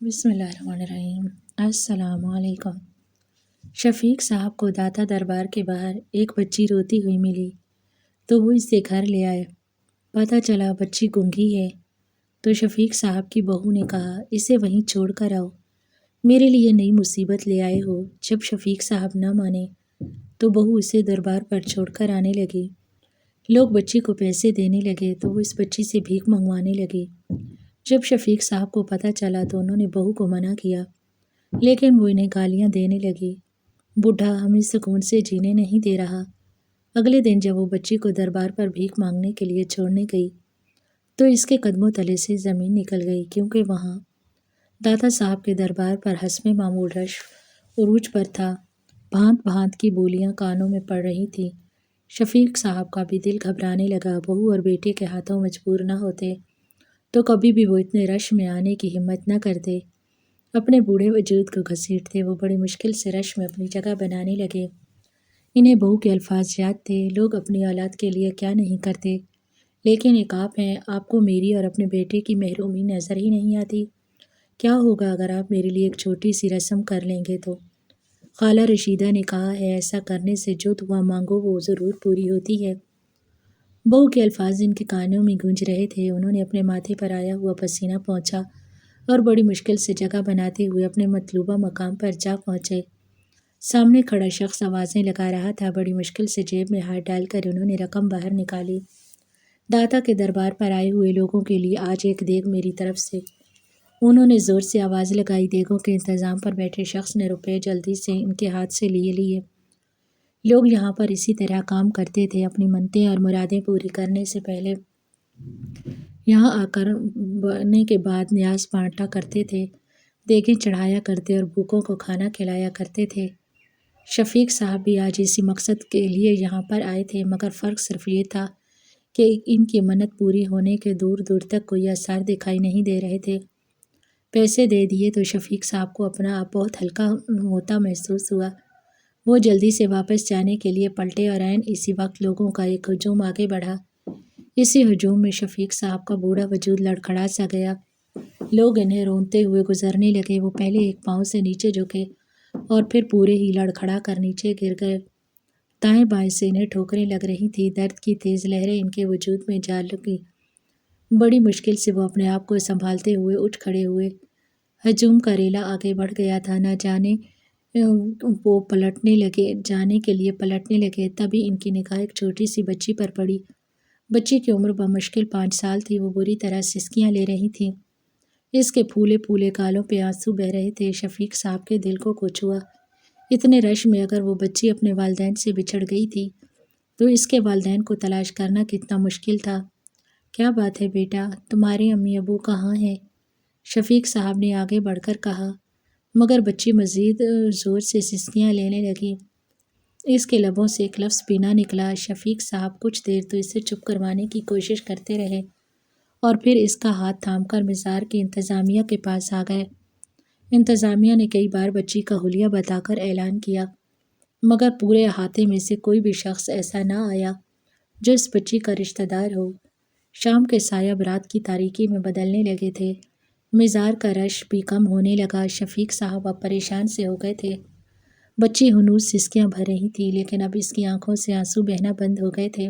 بسم اللہ الرحمن الرحیم۔ السلام علیکم۔ شفیق صاحب کو داتا دربار کے باہر ایک بچی روتی ہوئی ملی تو وہ اسے گھر لے آئے۔ پتہ چلا بچی گونگی ہے تو شفیق صاحب کی بہو نے کہا اسے وہیں چھوڑ کر آؤ، میرے لیے نئی مصیبت لے آئے ہو۔ جب شفیق صاحب نہ مانے تو بہو اسے دربار پر چھوڑ کر آنے لگی۔ لوگ بچی کو پیسے دینے لگے تو وہ اس بچی سے بھیک منگوانے لگی۔ جب شفیق صاحب کو پتہ چلا تو انہوں نے بہو کو منع کیا، لیکن وہ انہیں گالیاں دینے لگی، بوڑھا ہمیں سکون سے جینے نہیں دے رہا۔ اگلے دن جب وہ بچی کو دربار پر بھیک مانگنے کے لیے چھوڑنے گئی تو اس کے قدموں تلے سے زمین نکل گئی، کیونکہ وہاں داتا صاحب کے دربار پر حسب معمول رش عروج پر تھا۔ بھانت بھانت کی بولیاں کانوں میں پڑ رہی تھیں۔ شفیق صاحب کا بھی دل گھبرانے لگا۔ بہو اور بیٹے کے ہاتھوں مجبور نہ ہوتے تو کبھی بھی وہ اتنے رش میں آنے کی ہمت نہ کرتے، اپنے بوڑھے وجود کو گھسیٹتے۔ وہ بڑی مشکل سے رش میں اپنی جگہ بنانے لگے۔ انہیں بہو کے الفاظ یاد تھے، لوگ اپنی اولاد کے لیے کیا نہیں کرتے، لیکن ایک آپ ہیں، آپ کو میری اور اپنے بیٹے کی محرومی نظر ہی نہیں آتی۔ کیا ہوگا اگر آپ میرے لیے ایک چھوٹی سی رسم کر لیں گے تو؟ خالہ رشیدہ نے کہا ہے ایسا کرنے سے جو دعا مانگو وہ ضرور پوری ہوتی ہے۔ بہو کے الفاظ ان کے کانوں میں گونج رہے تھے۔ انہوں نے اپنے ماتھے پر آیا ہوا پسینہ پونچھا اور بڑی مشکل سے جگہ بناتے ہوئے اپنے مطلوبہ مقام پر جا پہنچے۔ سامنے کھڑا شخص آوازیں لگا رہا تھا۔ بڑی مشکل سے جیب میں ہاتھ ڈال کر انہوں نے رقم باہر نکالی۔ داتا کے دربار پر آئے ہوئے لوگوں کے لیے آج ایک دیگ میری طرف سے۔ انہوں نے زور سے آواز لگائی۔ دیگوں کے انتظام پر بیٹھے شخص نے روپے جلدی سے ان کے ہاتھ سے لیے۔ لوگ یہاں پر اسی طرح کام کرتے تھے، اپنی منتیں اور مرادیں پوری کرنے سے پہلے یہاں آ کر بنے کے بعد نیاز بانٹا کرتے تھے، دیگیں چڑھایا کرتے اور بھوکوں کو کھانا کھلایا کرتے تھے۔ شفیق صاحب بھی آج اسی مقصد کے لیے یہاں پر آئے تھے، مگر فرق صرف یہ تھا کہ ان کی منت پوری ہونے کے دور دور تک کوئی آثار دکھائی نہیں دے رہے تھے۔ پیسے دے دیے تو شفیق صاحب کو اپنا آپ بہت ہلکا ہوتا محسوس ہوا۔ وہ جلدی سے واپس جانے کے لیے پلٹے اور عین اسی وقت لوگوں کا ایک ہجوم آگے بڑھا۔ اسی ہجوم میں شفیق صاحب کا بوڑھا وجود لڑکھڑا سا گیا۔ لوگ انہیں رونتے ہوئے گزرنے لگے۔ وہ پہلے ایک پاؤں سے نیچے جھکے اور پھر پورے ہی لڑکھڑا کر نیچے گر گئے۔ دائیں بائیں سے انہیں ٹھوکریں لگ رہی تھیں، درد کی تیز لہریں ان کے وجود میں جا لگیں۔ بڑی مشکل سے وہ اپنے آپ کو سنبھالتے ہوئے اٹھ کھڑے ہوئے۔ ہجوم کا ریلا آگے بڑھ گیا تھا، نہ جانے وہ پلٹنے لگے، جانے کے لیے پلٹنے لگے، تبھی ان کی نگاہ ایک چھوٹی سی بچی پر پڑی۔ بچی کی عمر بمشکل 5 سال تھی۔ وہ بری طرح سسکیاں لے رہی تھی، اس کے پھولے پھولے گالوں پہ آنسو بہہ رہے تھے۔ شفیق صاحب کے دل کو کچھ ہوا۔ اتنے رش میں اگر وہ بچی اپنے والدین سے بچھڑ گئی تھی تو اس کے والدین کو تلاش کرنا کتنا مشکل تھا۔ کیا بات ہے بیٹا، تمہارے امی ابو کہاں ہیں؟ شفیق صاحب نے آگے بڑھ کر کہا، مگر بچی مزید زور سے سسکیاں لینے لگی۔ اس کے لبوں سے ایک لفظ بھی نہ نکلا۔ شفیق صاحب کچھ دیر تو اسے چپ کروانے کی کوشش کرتے رہے اور پھر اس کا ہاتھ تھام کر مزار کی انتظامیہ کے پاس آ گئے۔ انتظامیہ نے کئی بار بچی کا حلیہ بتا کر اعلان کیا، مگر پورے احاطے میں سے کوئی بھی شخص ایسا نہ آیا جو اس بچی کا رشتہ دار ہو۔ شام کے سایہ رات کی تاریکی میں بدلنے لگے تھے۔ مزار کا رش بھی کم ہونے لگا۔ شفیق صاحب اب پریشان سے ہو گئے تھے۔ بچی ہنوز سسکیاں بھر رہی تھی، لیکن اب اس کی آنکھوں سے آنسو بہنا بند ہو گئے تھے۔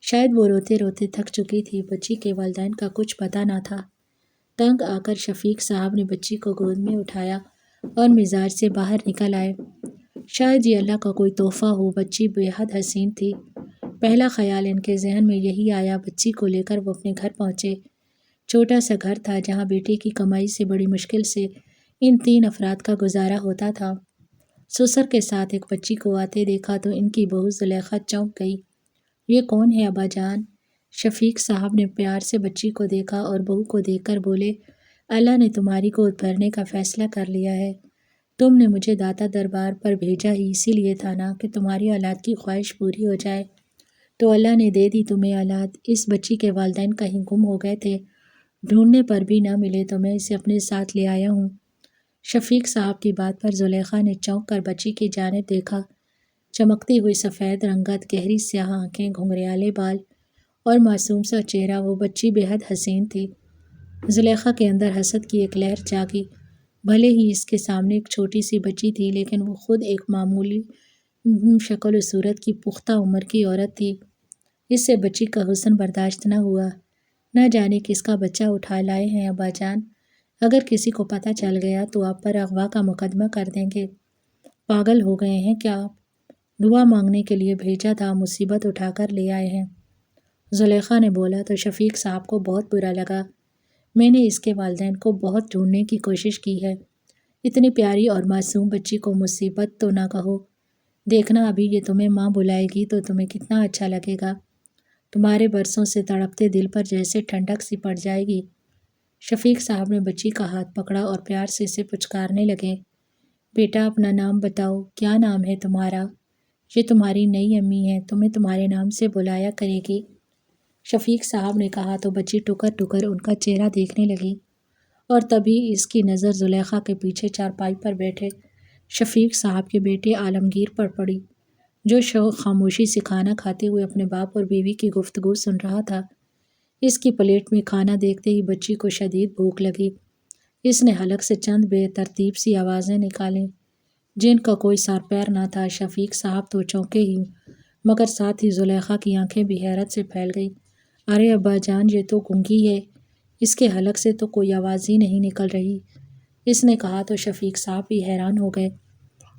شاید وہ روتے روتے تھک چکی تھی۔ بچی کے والدین کا کچھ پتہ نہ تھا۔ تنگ آ کر شفیق صاحب نے بچی کو گود میں اٹھایا اور مزار سے باہر نکل آئے۔ شاید یہ اللہ کا کوئی تحفہ ہو۔ بچی بے حد حسین تھی۔ پہلا خیال ان کے ذہن میں یہی آیا۔ بچی کو لے کر وہ اپنے گھر پہنچے۔ چھوٹا سا گھر تھا جہاں بیٹے کی کمائی سے بڑی مشکل سے ان 3 افراد کا گزارا ہوتا تھا۔ سسر کے ساتھ ایک بچی کو آتے دیکھا تو ان کی بہو زلیخا چونک گئی۔ یہ کون ہے ابا جان؟ شفیق صاحب نے پیار سے بچی کو دیکھا اور بہو کو دیکھ کر بولے، اللہ نے تمہاری گود بھرنے کا فیصلہ کر لیا ہے۔ تم نے مجھے داتا دربار پر بھیجا ہی اسی لیے تھا نا کہ تمہاری اولاد کی خواہش پوری ہو جائے، تو اللہ نے دے دی تمہیں اولاد۔ اس بچی کے والدین کہیں گم ہو گئے تھے، ڈھونڈنے پر بھی نہ ملے تو میں اسے اپنے ساتھ لے آیا ہوں۔ شفیق صاحب کی بات پر زلیخا نے چونک کر بچی کی جانب دیکھا۔ چمکتی ہوئی سفید رنگت، گہری سیاہ آنکھیں، گھنگریالے بال اور معصوم سا چہرہ، وہ بچی بے حد حسین تھی۔ زلیخا کے اندر حسد کی ایک لہر جاگی۔ بھلے ہی اس کے سامنے ایک چھوٹی سی بچی تھی، لیکن وہ خود ایک معمولی شکل و صورت کی پختہ عمر کی عورت تھی۔ اس سے بچی کا حسن برداشت نہ ہوا۔ نہ جانے کس کا بچہ اٹھا لائے ہیں ابا جان، اگر کسی کو پتہ چل گیا تو آپ پر اغوا کا مقدمہ کر دیں گے۔ پاگل ہو گئے ہیں کیا آپ؟ دعا مانگنے کے لیے بھیجا تھا، مصیبت اٹھا کر لے آئے ہیں۔ زلیخا نے بولا تو شفیق صاحب کو بہت برا لگا۔ میں نے اس کے والدین کو بہت ڈھونڈنے کی کوشش کی ہے۔ اتنی پیاری اور معصوم بچی کو مصیبت تو نہ کہو۔ دیکھنا ابھی یہ تمہیں ماں بلائے گی تو تمہیں کتنا اچھا لگے گا۔ تمہارے برسوں سے تڑپتے دل پر جیسے ٹھنڈک سی پڑ جائے گی۔ شفیق صاحب نے بچی کا ہاتھ پکڑا اور پیار سے اسے پچکارنے لگے۔ بیٹا اپنا نام بتاؤ، کیا نام ہے تمہارا؟ یہ تمہاری نئی امی ہے، تمہیں تمہارے نام سے بلایا کرے گی۔ شفیق صاحب نے کہا تو بچی ٹکر ٹکر ان کا چہرہ دیکھنے لگی، اور تبھی اس کی نظر زلیخا کے پیچھے چارپائی پر بیٹھے شفیق صاحب کے بیٹے عالمگیر پر پڑی، جو خاموشی سے کھانا کھاتے ہوئے اپنے باپ اور بیوی کی گفتگو سن رہا تھا۔ اس کی پلیٹ میں کھانا دیکھتے ہی بچی کو شدید بھوک لگی۔ اس نے حلق سے چند بے ترتیب سی آوازیں نکالیں جن کا کوئی سر پیر نہ تھا۔ شفیق صاحب تو چونکے ہی، مگر ساتھ ہی زلیخا کی آنکھیں بھی حیرت سے پھیل گئی۔ ارے ابا جان، یہ تو گونگی ہے، اس کے حلق سے تو کوئی آواز ہی نہیں نکل رہی، اس نے کہا تو شفیق صاحب بھی حیران ہو گئے۔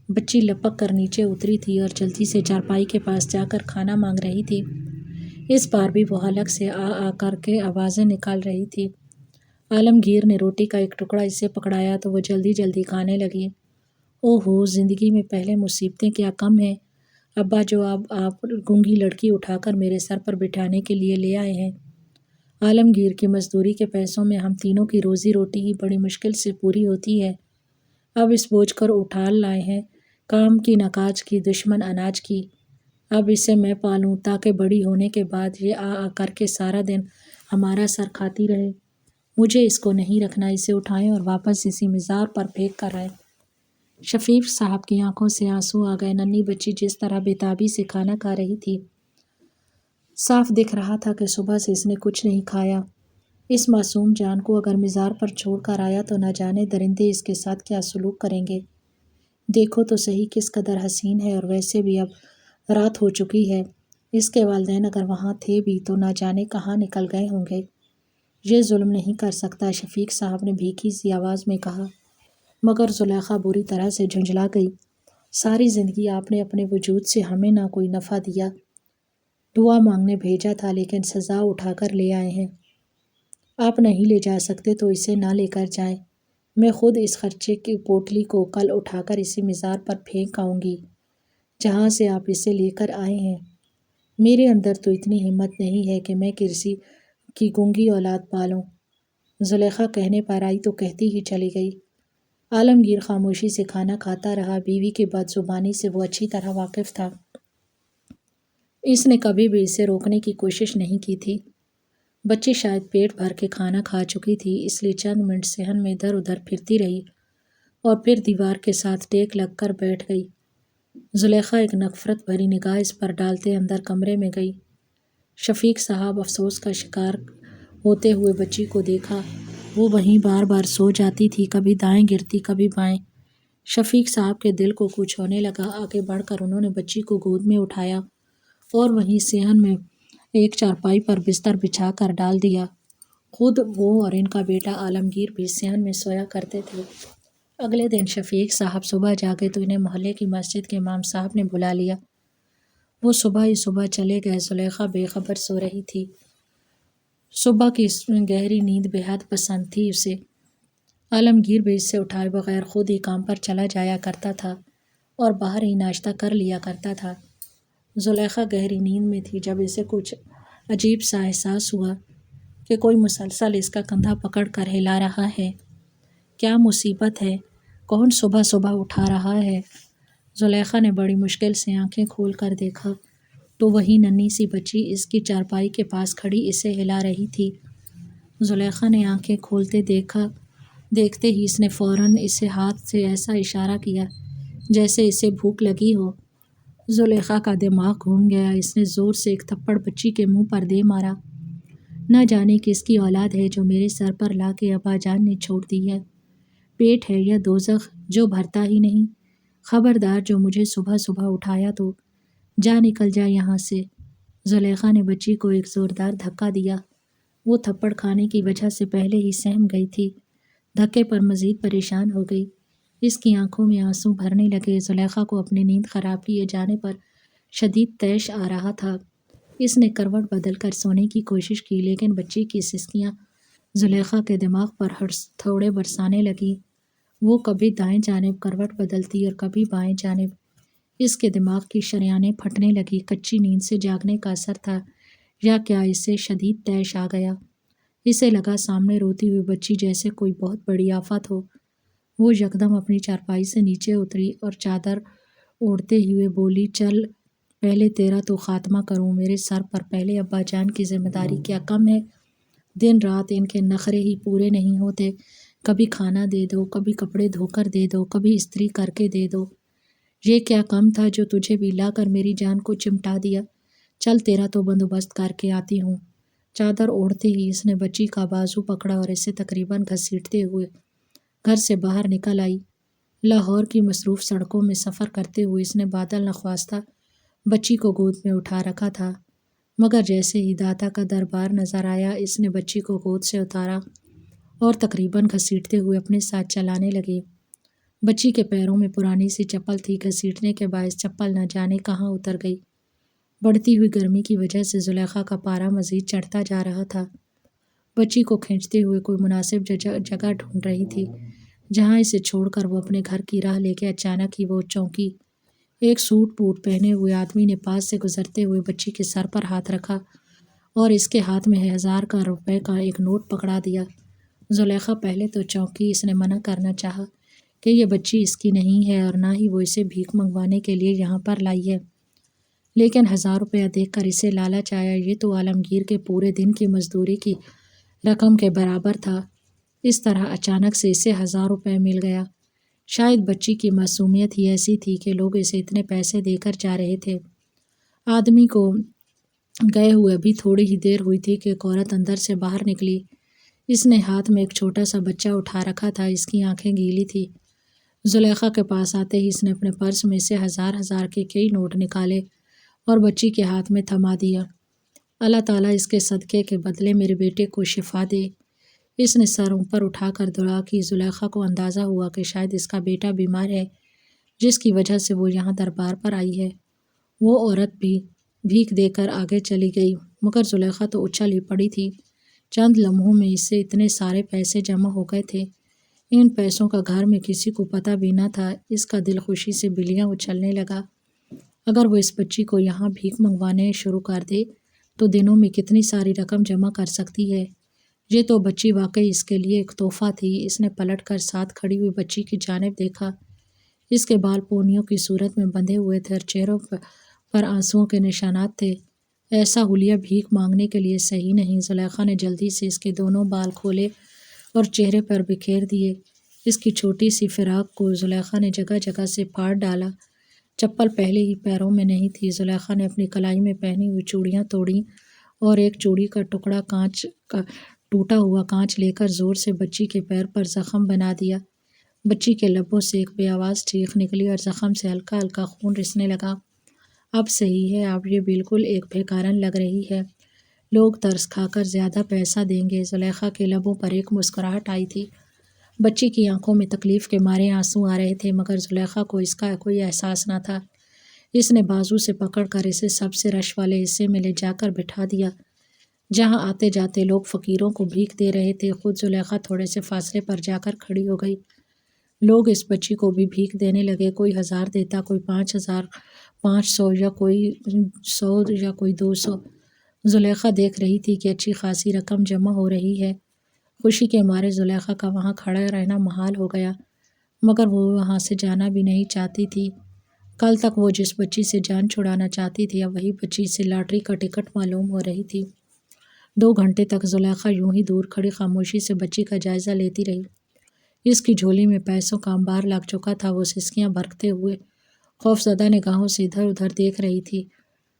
بچی لپک کر نیچے اتری تھی اور جلدی سے چارپائی کے پاس جا کر کھانا مانگ رہی تھی۔ اس بار بھی وہ حلق سے آ کر کے آوازیں نکال رہی تھی۔ عالمگیر نے روٹی کا ایک ٹکڑا اسے پکڑایا تو وہ جلدی جلدی کھانے لگی۔ اوہو، زندگی میں پہلے مصیبتیں کیا کم ہیں ابا، جو اب آپ گونگی لڑکی اٹھا کر میرے سر پر بٹھانے کے لیے لے آئے ہیں۔ عالمگیر کی مزدوری کے پیسوں میں ہم تینوں کی روزی روٹی ہی بڑی مشکل سے پوری ہوتی ہے، اب اس بوجھ کر اٹھا لائے ہیں کام کی نکاج کی، دشمن اناج کی۔ اب اسے میں پالوں تاکہ بڑی ہونے کے بعد یہ آ کر کے سارا دن ہمارا سر کھاتی رہے۔ مجھے اس کو نہیں رکھنا، اسے اٹھائیں اور واپس اسی مزار پر پھینک کر آئیں۔ شفیق صاحب کی آنکھوں سے آنسو آ گئے۔ ننھی بچی جس طرح بے تابی سے کھانا کھا رہی تھی، صاف دکھ رہا تھا کہ صبح سے اس نے کچھ نہیں کھایا۔ اس معصوم جان کو اگر مزار پر چھوڑ کر آیا تو نہ جانے درندے اس کے ساتھ کیا سلوک کریں گے۔ دیکھو تو صحیح کس قدر حسین ہے، اور ویسے بھی اب رات ہو چکی ہے۔ اس کے والدین اگر وہاں تھے بھی تو نہ جانے کہاں نکل گئے ہوں گے۔ یہ ظلم نہیں کر سکتا، شفیق صاحب نے بھیکی سی آواز میں کہا، مگر زلیخا بری طرح سے جھنجھلا گئی۔ ساری زندگی آپ نے اپنے وجود سے ہمیں نہ کوئی نفع دیا، دعا مانگنے بھیجا تھا لیکن سزا اٹھا کر لے آئے ہیں۔ آپ نہیں لے جا سکتے تو اسے نہ لے کر جائیں، میں خود اس خرچے کی پوٹلی کو کل اٹھا کر اسی مزار پر پھینک آؤں گی جہاں سے آپ اسے لے کر آئے ہیں۔ میرے اندر تو اتنی ہمت نہیں ہے کہ میں کسی کی گونگی اولاد پالوں۔ زلیخا کہنے پر آئی تو کہتی ہی چلی گئی۔ عالمگیر خاموشی سے کھانا کھاتا رہا۔ بیوی کی بد زبانی سے وہ اچھی طرح واقف تھا۔ اس نے کبھی بھی اسے روکنے کی کوشش نہیں کی تھی۔ بچی شاید پیٹ بھر کے کھانا کھا چکی تھی، اس لیے چند منٹ صحن میں ادھر ادھر پھرتی رہی اور پھر دیوار کے ساتھ ٹیک لگ کر بیٹھ گئی۔ زلیخا ایک نفرت بھری نگاہ اس پر ڈالتے اندر کمرے میں گئی۔ شفیق صاحب افسوس کا شکار ہوتے ہوئے بچی کو دیکھا۔ وہ وہیں بار بار سو جاتی تھی، کبھی دائیں گرتی کبھی بائیں۔ شفیق صاحب کے دل کو کچھ ہونے لگا۔ آگے بڑھ کر انہوں نے بچی کو گود میں اٹھایا اور وہیں صحن میں ایک چارپائی پر بستر بچھا کر ڈال دیا۔ خود وہ اور ان کا بیٹا عالمگیر بھی صحن میں سویا کرتے تھے۔ اگلے دن شفیق صاحب صبح جاگے تو انہیں محلے کی مسجد کے امام صاحب نے بلا لیا۔ وہ صبح ہی صبح چلے گئے۔ زلیخا بے خبر سو رہی تھی۔ صبح کی گہری نیند بے حد پسند تھی اسے۔ عالمگیر بھی اس سے اٹھائے بغیر خود ہی کام پر چلا جایا کرتا تھا اور باہر ہی ناشتہ کر لیا کرتا تھا۔ زلیخا گہری نیند میں تھی جب اسے کچھ عجیب سا احساس ہوا کہ کوئی مسلسل اس کا کندھا پکڑ کر ہلا رہا ہے۔ کیا مصیبت ہے؟ کون صبح صبح اٹھا رہا ہے؟ زلیخا نے بڑی مشکل سے آنکھیں کھول کر دیکھا تو وہی ننھی سی بچی اس کی چارپائی کے پاس کھڑی اسے ہلا رہی تھی۔ زلیخا نے آنکھیں کھولتے دیکھتے ہی اس نے فوراً اسے ہاتھ سے ایسا اشارہ کیا جیسے اسے بھوک لگی ہو۔ زلیخا کا دماغ گھوم گیا۔ اس نے زور سے ایک تھپڑ بچی کے منہ پر دے مارا۔ نہ جانے کس کی اولاد ہے جو میرے سر پر لا کے ابا جان نے چھوڑ دی ہے۔ پیٹ ہے یا دوزخ جو بھرتا ہی نہیں۔ خبردار جو مجھے صبح صبح اٹھایا تو جا نکل جا یہاں سے۔ زلیخا نے بچی کو ایک زوردار دھکا دیا۔ وہ تھپڑ کھانے کی وجہ سے پہلے ہی سہم گئی تھی، دھکے پر مزید پریشان ہو گئی۔ اس کی آنکھوں میں آنسو بھرنے لگے۔ زلیخا کو اپنی نیند خراب کیے جانے پر شدید طیش آ رہا تھا۔ اس نے کروٹ بدل کر سونے کی کوشش کی، لیکن بچی کی سسکیاں زلیخا کے دماغ پر تھوڑے برسانے لگی۔ وہ کبھی دائیں جانب کروٹ بدلتی اور کبھی بائیں جانب۔ اس کے دماغ کی شریانیں پھٹنے لگی۔ کچی نیند سے جاگنے کا اثر تھا یا کیا اسے شدید طیش آ گیا؟ اسے لگا سامنے روتی ہوئی بچی جیسے کوئی بہت بڑی آفت ہو۔ وہ یکدم اپنی چارپائی سے نیچے اتری اور چادر اوڑھتے ہوئے بولی، چل پہلے تیرا تو خاتمہ کروں۔ میرے سر پر پہلے ابا جان کی ذمہ داری کیا کم ہے؟ دن رات ان کے نخرے ہی پورے نہیں ہوتے۔ کبھی کھانا دے دو، کبھی کپڑے دھو کر دے دو، کبھی استری کر کے دے دو۔ یہ کیا کم تھا جو تجھے بھی لا کر میری جان کو چمٹا دیا؟ چل تیرا تو بندوبست کر کے آتی ہوں۔ چادر اوڑھتے ہی اس نے بچی کا بازو پکڑا اور اسے تقریباً گھسیٹتے ہوئے گھر سے باہر نکل آئی۔ لاہور کی مصروف سڑکوں میں سفر کرتے ہوئے اس نے بادل نخواستہ بچی کو گود میں اٹھا رکھا تھا، مگر جیسے ہی داتا کا دربار نظر آیا اس نے بچی کو گود سے اتارا اور تقریباً گھسیٹتے ہوئے اپنے ساتھ چلانے لگی۔ بچی کے پیروں میں پرانی سی چپل تھی، گھسیٹنے کے باعث چپل نہ جانے کہاں اتر گئی۔ بڑھتی ہوئی گرمی کی وجہ سے زلیخا کا پارا مزید چڑھتا جا رہا تھا۔ بچی کو کھینچتے ہوئے کوئی مناسب جگہ ڈھونڈ رہی تھی جہاں اسے چھوڑ کر وہ اپنے گھر کی راہ لے کے اچانک ہی وہ چونکی۔ ایک سوٹ بوٹ پہنے ہوئے آدمی نے پاس سے گزرتے ہوئے بچی کے سر پر ہاتھ رکھا اور اس کے ہاتھ میں 1000 روپے کا ایک نوٹ پکڑا دیا۔ زلیخا پہلے تو چونکی، اس نے منع کرنا چاہا کہ یہ بچی اس کی نہیں ہے اور نہ ہی وہ اسے بھیک منگوانے کے لیے یہاں پر لائی ہے، لیکن 1000 روپیہ دیکھ کر اسے لالچ آیا۔ یہ تو عالمگیر کے پورے دن کی مزدوری کی رقم کے برابر تھا۔ اس طرح اچانک سے اسے 1000 روپے مل گیا۔ شاید بچی کی معصومیت ہی ایسی تھی کہ لوگ اسے اتنے پیسے دے کر جا رہے تھے۔ آدمی کو گئے ہوئے ابھی تھوڑی ہی دیر ہوئی تھی کہ ایک عورت اندر سے باہر نکلی۔ اس نے ہاتھ میں ایک چھوٹا سا بچہ اٹھا رکھا تھا، اس کی آنکھیں گیلی تھی۔ زلیخا کے پاس آتے ہی اس نے اپنے پرس میں سے 1000 کے کئی نوٹ نکالے اور بچی کے ہاتھ میں تھما دیا۔ اللہ تعالیٰ اس کے صدقے کے بدلے میرے بیٹے کو شفا دے۔ اس نے سر اوپر اٹھا کر دعا کی۔ زلیخا کو اندازہ ہوا کہ شاید اس کا بیٹا بیمار ہے جس کی وجہ سے وہ یہاں دربار پر آئی ہے۔ وہ عورت بھی بھیک دے کر آگے چلی گئی، مگر زلیخا تو اچھل ہی پڑی تھی۔ چند لمحوں میں اس سے اتنے سارے پیسے جمع ہو گئے تھے، ان پیسوں کا گھر میں کسی کو پتہ بھی نہ تھا۔ اس کا دل خوشی سے بلیاں اچھلنے لگا۔ اگر وہ اس بچی کو یہاں بھیک منگوانے شروع کر دے تو دنوں میں کتنی ساری رقم جمع کر سکتی ہے۔ یہ تو بچی واقعی اس کے لیے ایک تحفہ تھی۔ اس نے پلٹ کر ساتھ کھڑی ہوئی بچی کی جانب دیکھا۔ اس کے بال پونیوں کی صورت میں بندھے ہوئے تھے اور چہروں پر آنسوؤں کے نشانات تھے۔ ایسا حلیہ بھیک مانگنے کے لیے صحیح نہیں۔ زلیخا نے جلدی سے اس کے دونوں بال کھولے اور چہرے پر بکھیر دیے۔ اس کی چھوٹی سی فراق کو زلیخا نے جگہ جگہ سے پھاڑ ڈالا۔ چپل پہلے ہی پیروں میں نہیں تھی۔ زلیخا نے اپنی کلائی میں پہنی ہوئی چوڑیاں توڑیں اور ایک چوڑی کا ٹکڑا ٹوٹا ہوا کانچ لے کر زور سے بچی کے پیر پر زخم بنا دیا۔ بچی کے لبوں سے ایک بے آواز چیخ نکلی اور زخم سے ہلکا ہلکا خون رسنے لگا۔ اب صحیح ہے، اب یہ بالکل ایک بھیکارن لگ رہی ہے۔ لوگ ترس کھا کر زیادہ پیسہ دیں گے۔ زلیخا کے لبوں پر ایک مسکراہٹ آئی تھی۔ بچی کی آنکھوں میں تکلیف کے مارے آنسو آ رہے تھے، مگر زلیخا کو اس کا کوئی احساس نہ تھا۔ اس نے بازو سے پکڑ کر اسے سب سے رش والے حصے میں لے جا کر بٹھا دیا جہاں آتے جاتے لوگ فقیروں کو بھیک دے رہے تھے۔ خود زلیخا تھوڑے سے فاصلے پر جا کر کھڑی ہو گئی۔ لوگ اس بچی کو بھی بھیک دینے لگے۔ کوئی 1000 دیتا، کوئی 5000، 500 یا کوئی 100 یا کوئی 200۔ زلیخا دیکھ رہی تھی کہ اچھی خاصی رقم جمع ہو رہی ہے۔ خوشی کے مارے زلیخا کا وہاں کھڑا رہنا محال ہو گیا، مگر وہ وہاں سے جانا بھی نہیں چاہتی تھی۔ کل تک وہ جس بچی سے جان چھڑانا چاہتی تھی، اب وہی بچی سے لاٹری کا ٹکٹ معلوم ہو رہی تھی۔ 2 گھنٹے تک زلیخا یوں ہی دور کھڑی خاموشی سے بچی کا جائزہ لیتی رہی۔ اس کی جھولی میں پیسوں کا انبار لگ چکا تھا۔ وہ سسکیاں بھرکتے ہوئے خوفزدہ نگاہوں سے ادھر ادھر دیکھ رہی تھی۔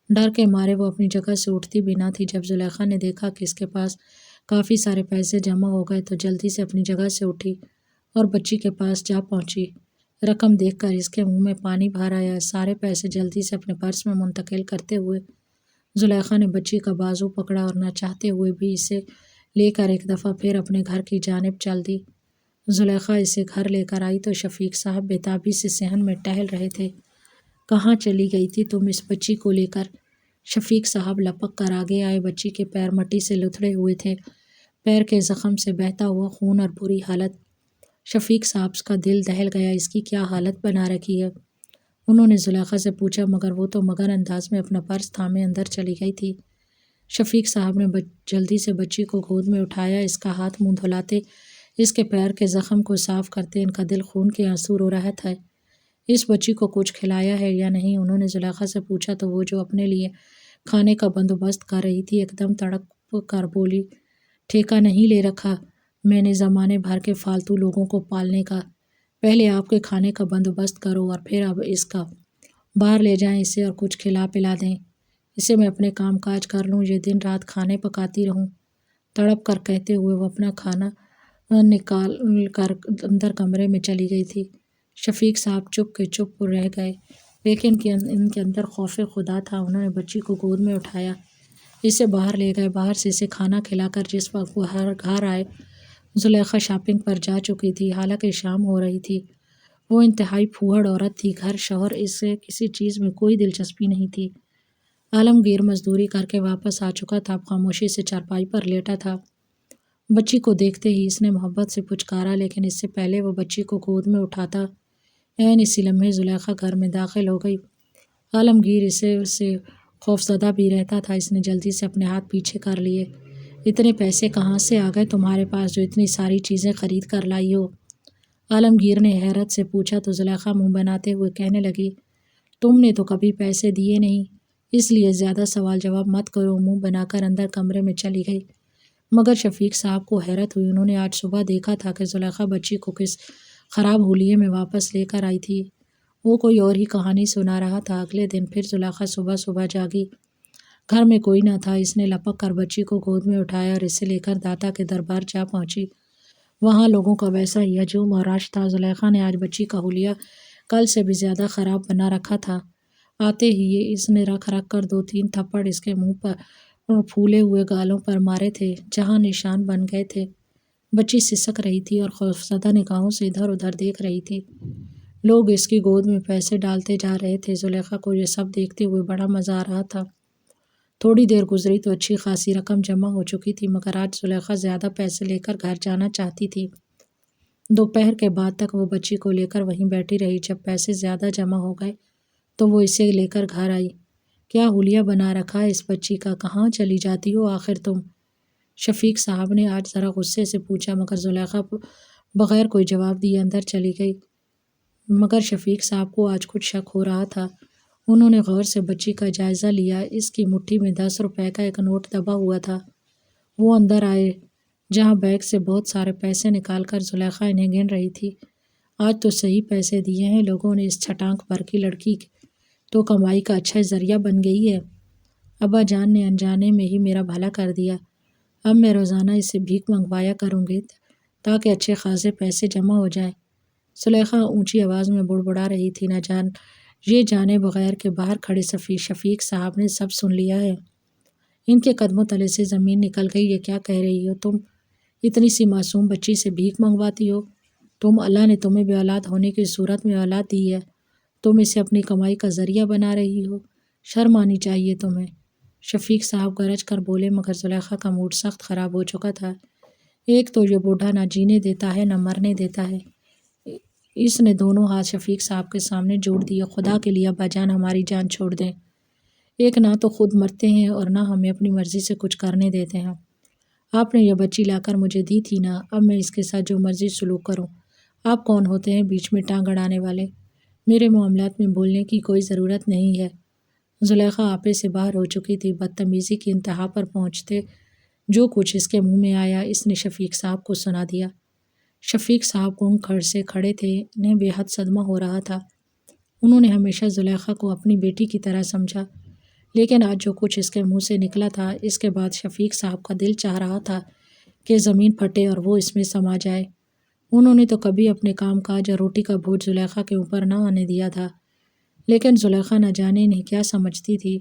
ڈر کے مارے وہ اپنی جگہ سے اٹھتی بھی نہ تھی۔ جب زلیخا نے دیکھا کہ اس کے پاس کافی سارے پیسے جمع ہو گئے تو جلدی سے اپنی جگہ سے اٹھی اور بچی کے پاس جا پہنچی۔ رقم دیکھ کر اس کے منہ میں پانی بھر آیا۔ سارے پیسے جلدی سے اپنے پرس میں منتقل کرتے ہوئے زلیخا نے بچی کا بازو پکڑا اور نہ چاہتے ہوئے بھی اسے لے کر ایک دفعہ پھر اپنے گھر کی جانب چل دی۔ زلیخا اسے گھر لے کر آئی تو شفیق صاحب بےتابی سے صحن میں ٹہل رہے تھے۔ کہاں چلی گئی تھی تم اس بچی کو لے کر؟ شفیق صاحب لپک کر آگے آئے۔ بچی کے پیر مٹی سے لتھڑے ہوئے تھے، پیر کے زخم سے بہتا ہوا خون اور بری حالت۔ شفیق صاحب کا دل دہل گیا، اس کی کیا حالت بنا رکھی ہے؟ انہوں نے زلیخا سے پوچھا، مگر وہ تو مگر انداز میں اپنا پرس تھامے اندر چلی گئی تھی۔ شفیق صاحب نے جلدی سے بچی کو گود میں اٹھایا، اس کا ہاتھ منہ دھلاتے، اس کے پیر کے زخم کو صاف کرتے۔ ان کا دل خون کے آنسو رو رہا تھا۔ اس بچی کو کچھ کھلایا ہے یا نہیں؟ انہوں نے زلیخا سے پوچھا تو وہ جو اپنے لیے کھانے کا بندوبست کر رہی تھی ایک دم تڑپ کر بولی، ٹھیکہ نہیں لے رکھا میں نے زمانے بھر کے فالتو لوگوں کو پالنے کا؟ پہلے آپ کے کھانے کا بندوبست کرو اور پھر اب اس کا باہر لے جائیں اسے اور کچھ کھلا پلا دیں، اسے میں اپنے کام کاج کر لوں، یہ دن رات کھانے پکاتی رہوں۔ تڑپ کر کہتے ہوئے وہ اپنا کھانا نکال کر اندر کمرے میں چلی گئی تھی۔ شفیق صاحب چپ کے چپ رہ گئے، لیکن ان کے اندر خوف خدا تھا۔ انہوں نے بچی کو گود میں اٹھایا، اسے باہر لے گئے۔ باہر سے اسے کھانا کھلا کر جس وقت وہ گھر آئے، زلیخا شاپنگ پر جا چکی تھی، حالانکہ شام ہو رہی تھی۔ وہ انتہائی پھوہڑ عورت تھی، گھر شوہر اسے کسی چیز میں کوئی دلچسپی نہیں تھی۔ عالمگیر مزدوری کر کے واپس آ چکا تھا، اب خاموشی سے چارپائی پر لیٹا تھا۔ بچی کو دیکھتے ہی اس نے محبت سے پچکارا، لیکن اس سے پہلے وہ بچی کو گود میں اٹھاتا عین اسی لمحے زلیخا گھر میں داخل ہو گئی۔ عالمگیر اسے خوفزدہ بھی رہتا تھا۔ اس نے جلدی سے اپنے ہاتھ پیچھے کر لیے۔ اتنے پیسے کہاں سے آ گئے تمہارے پاس جو اتنی ساری چیزیں خرید کر لائی ہو؟ عالمگیر نے حیرت سے پوچھا تو زلیخا منہ بناتے ہوئے کہنے لگی، تم نے تو کبھی پیسے دیے نہیں، اس لیے زیادہ سوال جواب مت کرو۔ منہ بنا کر اندر کمرے میں چلی گئی۔ مگر شفیق صاحب کو حیرت ہوئی، انہوں نے آج صبح دیکھا تھا کہ زلیخا بچی کو کس خراب حلیے میں واپس لے کر آئی تھی۔ وہ کوئی اور ہی کہانی سنا رہا تھا۔ اگلے دن پھر زلیخا صبح جاگی، گھر میں کوئی نہ تھا۔ اس نے لپک کر بچی کو گود میں اٹھایا اور اسے لے کر داتا کے دربار جا پہنچی۔ وہاں لوگوں کا ویسا ہی ہجوم اور رش تھا۔ زلیخا نے آج بچی کا حلیہ کل سے بھی زیادہ خراب بنا رکھا تھا۔ آتے ہی اس نے رکھ کر 2-3 تھپڑ اس کے منہ پر پھولے ہوئے گالوں پر مارے تھے، جہاں نشان بن گئے تھے۔ بچی سسک رہی تھی اور خوفزدہ نگاہوں سے ادھر ادھر دیکھ رہی تھی۔ لوگ اس کی گود میں پیسے ڈالتے جا رہے تھے۔ زلیخا کو یہ سب دیکھتے ہوئے بڑا مزہ آ رہا تھا۔ تھوڑی دیر گزری تو اچھی خاصی رقم جمع ہو چکی تھی، مگر آج زلیخا زیادہ پیسے لے کر گھر جانا چاہتی تھی۔ دوپہر کے بعد تک وہ بچی کو لے کر وہیں بیٹھی رہی۔ جب پیسے زیادہ جمع ہو گئے تو وہ اسے لے کر گھر آئی۔ کیا حلیہ بنا رکھا ہے اس بچی کا؟ کہاں چلی جاتی ہو آخر تم؟ شفیق صاحب نے آج ذرا غصے سے پوچھا، مگر زلیخا بغیر کوئی جواب دیے اندر چلی گئی۔ مگر شفیق صاحب کو آج کچھ شک ہو رہا تھا۔ انہوں نے غور سے بچی کا جائزہ لیا۔ اس کی مٹھی میں 10 روپے کا ایک نوٹ دبا ہوا تھا۔ وہ اندر آئے، جہاں بیگ سے بہت سارے پیسے نکال کر زلیخا انہیں گن رہی تھی۔ آج تو صحیح پیسے دیے ہیں لوگوں نے، اس چھٹانک بھر کی لڑکی تو کمائی کا اچھا ذریعہ بن گئی ہے۔ ابا جان نے انجانے میں ہی میرا بھلا کر دیا۔ اب میں روزانہ اسے بھیک منگوایا کروں گی تاکہ اچھے خاصے پیسے جمع ہو جائیں۔ زلیخا اونچی آواز میں بڑبڑا رہی تھی، یہ جانے بغیر کہ باہر کھڑے شفیق صاحب نے سب سن لیا ہے۔ ان کے قدموں تلے سے زمین نکل گئی۔ یہ کیا کہہ رہی ہو تم؟ اتنی سی معصوم بچی سے بھیک منگواتی ہو؟ اللہ نے تمہیں بے اولاد ہونے کی صورت میں اولاد دی ہے، تم اسے اپنی کمائی کا ذریعہ بنا رہی ہو؟ شرم آنی چاہیے تمہیں۔ شفیق صاحب گرج کر بولے، مگر زلیخا کا موڈ سخت خراب ہو چکا تھا۔ ایک تو یہ بوڑھا نہ جینے دیتا ہے نہ مرنے دیتا ہے۔ اس نے دونوں ہاتھ شفیق صاحب کے سامنے جوڑ دیے۔ خدا کے لیے ابا جان ہماری جان چھوڑ دیں۔ ایک نہ تو خود مرتے ہیں اور نہ ہمیں اپنی مرضی سے کچھ کرنے دیتے ہیں۔ آپ نے یہ بچی لا کر مجھے دی تھی نا، اب میں اس کے ساتھ جو مرضی سلوک کروں۔ آپ کون ہوتے ہیں بیچ میں ٹانگ اڑانے والے؟ میرے معاملات میں بولنے کی کوئی ضرورت نہیں ہے۔ زلیخا آپے سے باہر ہو چکی تھی۔ بدتمیزی کی انتہا پر پہنچتے جو کچھ اس کے منہ میں آیا اس نے شفیق صاحب کو سنا دیا۔ شفیق صاحب گونگ کھڑ سے کھڑے تھے، انہیں بے حد صدمہ ہو رہا تھا۔ انہوں نے ہمیشہ زلیخا کو اپنی بیٹی کی طرح سمجھا، لیکن آج جو کچھ اس کے منہ سے نکلا تھا، اس کے بعد شفیق صاحب کا دل چاہ رہا تھا کہ زمین پھٹے اور وہ اس میں سما جائے۔ انہوں نے تو کبھی اپنے کام کاج اور روٹی کا بوجھ زلیخا کے اوپر نہ آنے دیا تھا، لیکن زلیخا نہ جانے انہیں کیا سمجھتی تھی۔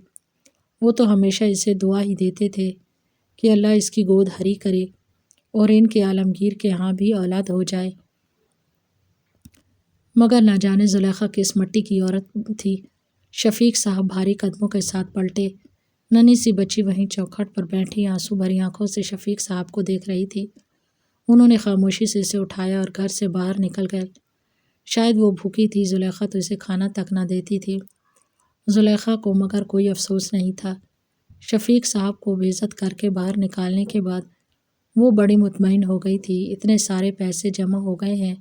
وہ تو ہمیشہ اسے دعا ہی دیتے تھے کہ اللہ اس کی گود ہری کرے اور ان کے عالمگیر کے ہاں بھی اولاد ہو جائے، مگر نہ جانے زلیخا کس مٹی کی عورت تھی۔ شفیق صاحب بھاری قدموں کے ساتھ پلٹے۔ ننھی سی بچی وہیں چوکھٹ پر بیٹھی آنسو بھری آنکھوں سے شفیق صاحب کو دیکھ رہی تھی۔ انہوں نے خاموشی سے اسے اٹھایا اور گھر سے باہر نکل گئے۔ شاید وہ بھوکی تھی، زلیخا تو اسے کھانا تک نہ دیتی تھی۔ زلیخا کو مگر کوئی افسوس نہیں تھا۔ شفیق صاحب کو بے عزت کر کے باہر نکالنے کے بعد وہ بڑی مطمئن ہو گئی تھی۔ اتنے سارے پیسے جمع ہو گئے ہیں،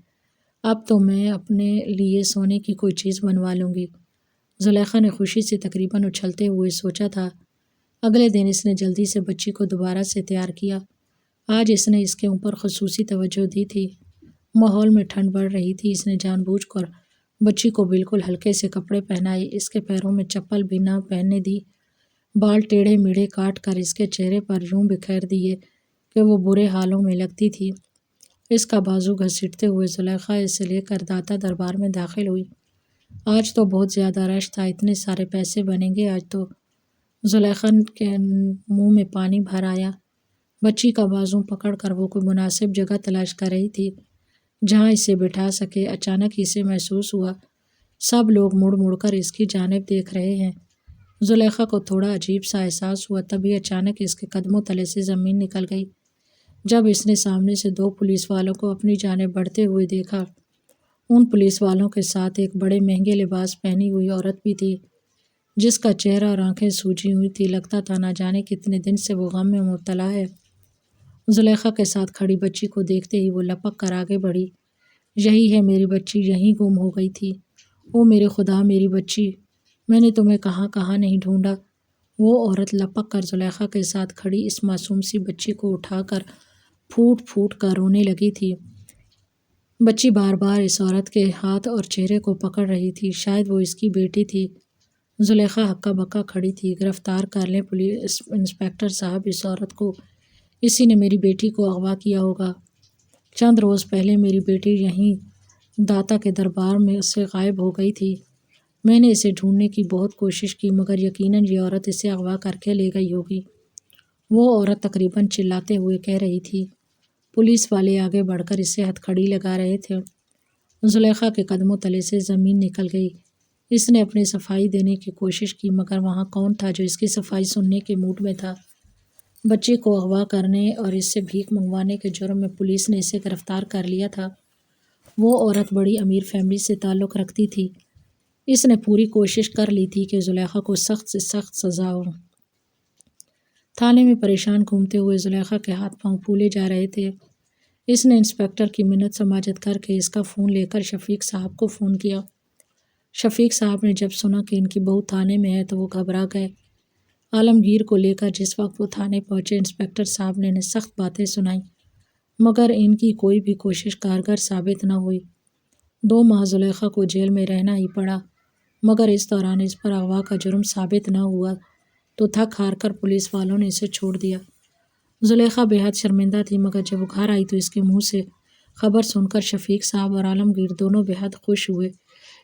اب تو میں اپنے لیے سونے کی کوئی چیز بنوا لوں گی، زلیخا نے خوشی سے تقریباً اچھلتے ہوئے سوچا تھا۔ اگلے دن اس نے جلدی سے بچی کو دوبارہ سے تیار کیا۔ آج اس نے اس کے اوپر خصوصی توجہ دی تھی۔ ماحول میں ٹھنڈ بڑھ رہی تھی، اس نے جان بوجھ کر بچی کو بالکل ہلکے سے کپڑے پہنائے، اس کے پیروں میں چپل بھی نہ پہننے دی، بال ٹیڑھے میڑھے کاٹ کر اس کے چہرے پر یوں بکھیر دیے کہ وہ برے حالوں میں لگتی تھی۔ اس کا بازو گھسیٹتے ہوئے زلیخا اسے لے کر داتا دربار میں داخل ہوئی۔ آج تو بہت زیادہ رش تھا، اتنے سارے پیسے بنیں گے آج تو۔ زلیخا کے منہ میں پانی بھر آیا۔ بچی کا بازو پکڑ کر وہ کوئی مناسب جگہ تلاش کر رہی تھی جہاں اسے بٹھا سکے۔ اچانک اسے محسوس ہوا سب لوگ مڑ مڑ کر اس کی جانب دیکھ رہے ہیں۔ زلیخا کو تھوڑا عجیب سا احساس ہوا، تبھی اچانک اس کے قدموں تلے سے زمین نکل گئی۔ جب اس نے سامنے سے 2 پولیس والوں کو اپنی جانب بڑھتے ہوئے دیکھا، ان پولیس والوں کے ساتھ ایک بڑے مہنگے لباس پہنی ہوئی عورت بھی تھی جس کا چہرہ اور آنکھیں سوجی ہوئی تھی، لگتا تھا نہ جانے کتنے دن سے وہ غم میں مبتلا ہے۔ زلیخا کے ساتھ کھڑی بچی کو دیکھتے ہی وہ لپک کر آگے بڑھی۔ یہی ہے میری بچی، یہیں گم ہو گئی تھی۔ او میرے خدا، میری بچی، میں نے تمہیں کہاں کہاں نہیں ڈھونڈا۔ وہ عورت لپک کر زلیخا کے ساتھ کھڑی اس معصوم سی بچی کو اٹھا کر پھوٹ پھوٹ کر رونے لگی تھی۔ بچی بار بار اس عورت کے ہاتھ اور چہرے کو پکڑ رہی تھی، شاید وہ اس کی بیٹی تھی۔ زلیخا ہکا بکا کھڑی تھی۔ گرفتار کر لیں پولیس انسپکٹر صاحب، اس عورت کو، اسی نے میری بیٹی کو اغوا کیا ہوگا۔ چند روز پہلے میری بیٹی یہیں داتا کے دربار میں سے غائب ہو گئی تھی۔ میں نے اسے ڈھونڈنے کی بہت کوشش کی، مگر یقیناً یہ عورت اسے اغوا کر کے لے گئی ہوگی، وہ عورت تقریباً چلاتے ہوئے کہہ رہی تھی۔ پولیس والے آگے بڑھ کر اسے ہتھکڑی لگا رہے تھے۔ زلیخا کے قدموں تلے سے زمین نکل گئی۔ اس نے اپنی صفائی دینے کی کوشش کی، مگر وہاں کون تھا جو اس کی صفائی سننے کے موڈ میں تھا۔ بچی کو اغوا کرنے اور اس سے بھیک منگوانے کے جرم میں پولیس نے اسے گرفتار کر لیا تھا۔ وہ عورت بڑی امیر فیملی سے تعلق رکھتی تھی۔ اس نے پوری کوشش کر لی تھی کہ زلیخا کو سخت سے سخت سزا ہو۔ تھانے میں پریشان گھومتے ہوئے زلیخا کے ہاتھ پاؤں پھولے جا رہے تھے۔ اس نے انسپکٹر کی منت سماجت کر کے اس کا فون لے کر شفیق صاحب کو فون کیا۔ شفیق صاحب نے جب سنا کہ ان کی بہو تھانے میں ہے تو وہ گھبرا گئے۔ عالمگیر کو لے کر جس وقت وہ تھانے پہنچے، انسپکٹر صاحب نے انہیں سخت باتیں سنائیں، مگر ان کی کوئی بھی کوشش کارگر ثابت نہ ہوئی۔ 2 ماہ زلیخا کو جیل میں رہنا ہی پڑا، مگر اس دوران اس پر اغوا کا جرم ثابت نہ ہوا تو تھک ہار کر پولیس والوں نے اسے چھوڑ دیا۔ زلیخا بے حد شرمندہ تھی، مگر جب وہ گھر آئی تو اس کے منہ سے خبر سن کر شفیق صاحب اور عالمگیر دونوں بے حد خوش ہوئے۔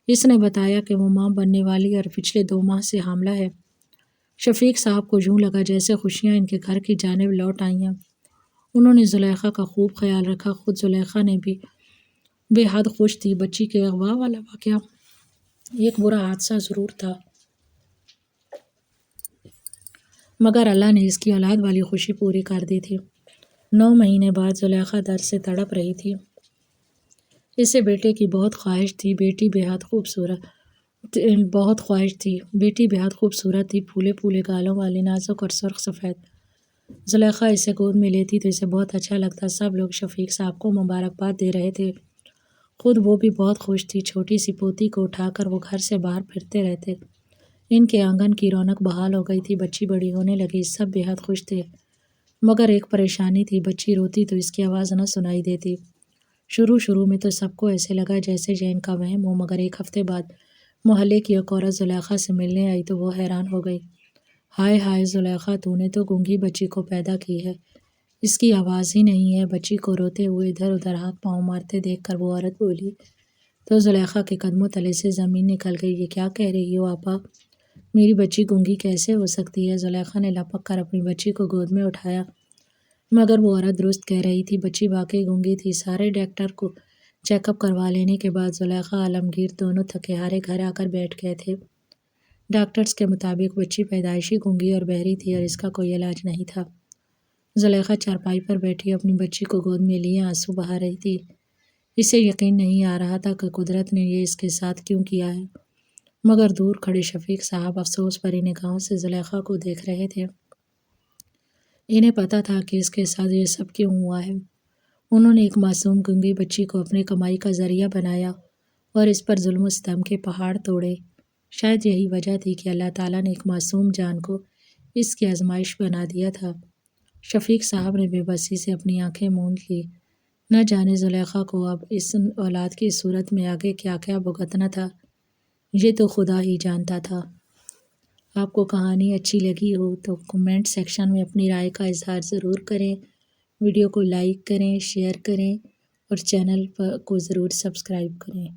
اس نے بتایا کہ وہ ماں بننے والی اور پچھلے 2 ماہ سے حاملہ ہے۔ شفیق صاحب کو یوں لگا جیسے خوشیاں ان کے گھر کی جانب لوٹ آئی ہیں۔ انہوں نے زلیخا کا خوب خیال رکھا، خود زلیخا نے بھی بے حد خوش تھی۔ بچی کے اغوا والا واقعہ ایک برا حادثہ ضرور تھا، مگر اللہ نے اس کی اولاد والی خوشی پوری کر دی تھی۔ 9 مہینے بعد زلیخا درد سے تڑپ رہی تھی۔ اسے بیٹے کی بہت خواہش تھی، بیٹی بے حد خوبصورت تھی، پھولے پھولے گالوں والی، نازک اور سرخ سفید۔ زلیخا اسے گود میں لیتی تو اسے بہت اچھا لگتا۔ سب لوگ شفیق صاحب کو مبارکباد دے رہے تھے، خود وہ بھی بہت خوش تھی۔ چھوٹی سی پوتی کو اٹھا کر وہ گھر سے باہر پھرتے رہتے۔ ان کے آنگن کی رونق بحال ہو گئی تھی، بچی بڑی ہونے لگی، سب بے حد خوش تھے، مگر ایک پریشانی تھی، بچی روتی تو اس کی آواز نہ سنائی دیتی۔ شروع میں تو سب کو ایسے لگا جیسے یہ ان کا وہم ہو، مگر ایک ہفتے بعد محلے کی ایک عورت زلیخا سے ملنے آئی تو وہ حیران ہو گئی۔ ہائے ہائے زلیخا، تو نے تو گونگی بچی کو پیدا کی ہے، اس کی آواز ہی نہیں ہے۔ بچی کو روتے ہوئے ادھر ادھر ہاتھ پاؤں مارتے دیکھ کر وہ عورت بولی تو زلیخا کے قدموں تلے سے زمین نکل گئی۔ یہ کیا کہہ رہی ہو آپا؟ میری بچی گونگی کیسے ہو سکتی ہے؟ زلیخا نے لپک کر اپنی بچی کو گود میں اٹھایا، مگر وہ عورت درست کہہ رہی تھی، بچی واقعی گونگی تھی۔ سارے ڈاکٹر کو چیک اپ کروا لینے کے بعد زلیخا عالمگیر دونوں تھکے ہارے گھر آ کر بیٹھ گئے تھے۔ ڈاکٹرز کے مطابق بچی پیدائشی گونگی اور بہری تھی اور اس کا کوئی علاج نہیں تھا۔ زلیخا چارپائی پر بیٹھی اپنی بچی کو گود میں لیے آنسو بہا رہی تھی۔ اسے یقین نہیں آ رہا تھا کہ قدرت نے یہ اس کے ساتھ کیوں کیا ہے، مگر دور کھڑے شفیق صاحب افسوس بھری نگاہوں سے زلیخا کو دیکھ رہے تھے۔ انہیں پتہ تھا کہ اس کے ساتھ یہ سب کیوں ہوا ہے۔ انہوں نے ایک معصوم گونگی بچی کو اپنے کمائی کا ذریعہ بنایا اور اس پر ظلم و ستم کے پہاڑ توڑے۔ شاید یہی وجہ تھی کہ اللہ تعالیٰ نے ایک معصوم جان کو اس کی آزمائش بنا دیا تھا۔ شفیق صاحب نے بے بسی سے اپنی آنکھیں موند لی۔ نہ جانے زلیخا کو اب اس اولاد کی صورت میں آگے کیا کیا بھگتنا تھا، یہ تو خدا ہی جانتا تھا۔ آپ کو کہانی اچھی لگی ہو تو کمنٹ سیکشن میں اپنی رائے کا اظہار ضرور کریں، ویڈیو کو لائک کریں، شیئر کریں اور چینل کو ضرور سبسکرائب کریں۔